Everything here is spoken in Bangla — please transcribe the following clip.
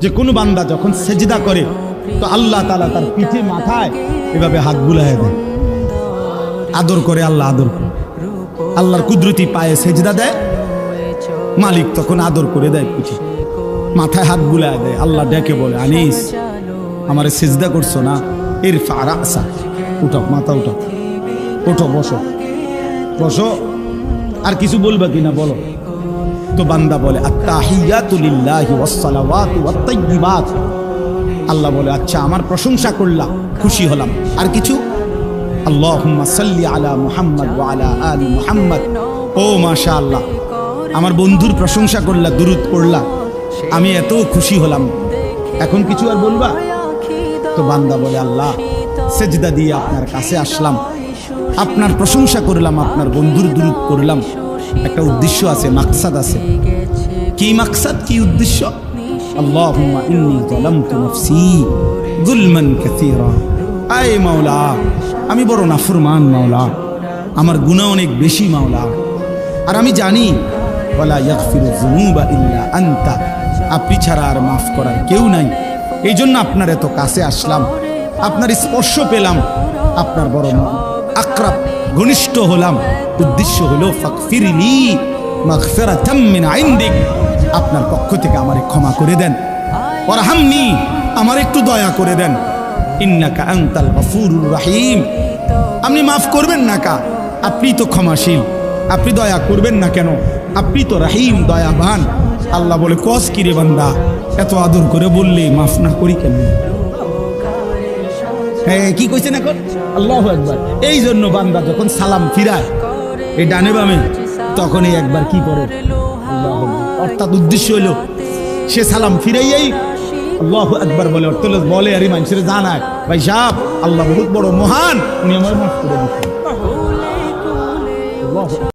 যে কোনো বান্দা যখন সেজদা করে তো আল্লাহ তাআলা তার পিঠে মাথায় এভাবে হাত বুলায় দেয়, আদর করে। আল্লাহ আদর করে, আল্লাহর কুদরতি পায়ে সেজদা দেয়, মালিক তখন আদর করে দেয়, পিঠে মাথায় হাত বুলায় দেয়। আল্লাহ ডেকে বলে, আনিস আমারে সেজদা করছো না, ইরফা রাসা, উঠো, মাথা উঠো, ওঠো, বসো বসো। আর কিছু বলবা কিনা বলো? তো বান্দা বলে আত্তাহিয়াতু লিল্লাহি ওয়াস সালাওয়াতু ওয়াত তাইয়্যিবাত। আল্লাহ বলে আচ্ছা আমার প্রশংসা করলাম, খুশি হলাম, আর কিছু? আল্লাহুম্মা সাল্লি আলা মুহাম্মদ ওয়া আলা আলি মুহাম্মদ। ও মাশাআল্লাহ, আমার বন্ধুর প্রশংসা করলা, দুরূদ পড়লা, আমি এত খুশি হলাম, এখন কিছু আর বলবা? তো বান্দা বলে আল্লাহ সেজদা দিয়ে আপনার কাছে আসলাম, আপনার প্রশংসা করলাম, আপনার বন্ধুর দুরূদ করলাম, একটা উদ্দেশ্য আছে, মাকসাদ আছে। কি মাকসাদ, কি উদ্দেশ্য? আল্লাহুম্মা ইন্নী যালামতু নাফসি যুলমান কাসীরা। আয় মাওলা, আমি বড় নাফরমান মাওলা, আমার গুনাহ অনেক বেশি মাওলা, আর আমি জানি ওয়ালা ইয়াগফিরু যুনুবা ইল্লা আনতা, আপনি ছাড়া আর মাফ করার কেউ নাই। এই জন্য আপনার এত কাছে আসলাম, আপনার স্পর্শ পেলাম, আপনার বড় আকরাব ঘনিষ্ঠ হলাম। উদ্দেশ্য হলো ফাগফিরলি মাগফিরাতাম মিন ইনদিক, আপনার পক্ষ থেকে আমারে ক্ষমা করে দেন, ওয়ারহামনি, আমার একটু দয়া করে দেন, ইন্নাকা আনতাল গফুরুর রহিম, আপনি মাফ করবেন না কা? আপনি তো ক্ষমাশীল, আপনি দয়া করবেন না কেন? আপনি তো রহিম, দয়াবান। আল্লাহ বলে কস কি রে বান্দা, এত আদর করে বললে মাফ না করি কেন? হ্যাঁ, কি কইছেন এখন? আল্লাহু আকবার। এই জন্য বান্দা যখন সালাম ফিরায় এই ডানে বামে, তখন এই একবার কি করে আল্লাহু আকবার, অর্থাৎ উদ্দেশ্য হলো সে সালাম ফিরাইয়াই আল্লাহু আকবার বলে, অর্থ বলে আর মানুষের জানায় ভাই সাহেব আল্লাহ বহুত বড় মহান, উনি আমার মাফ করে দিচ্ছেন।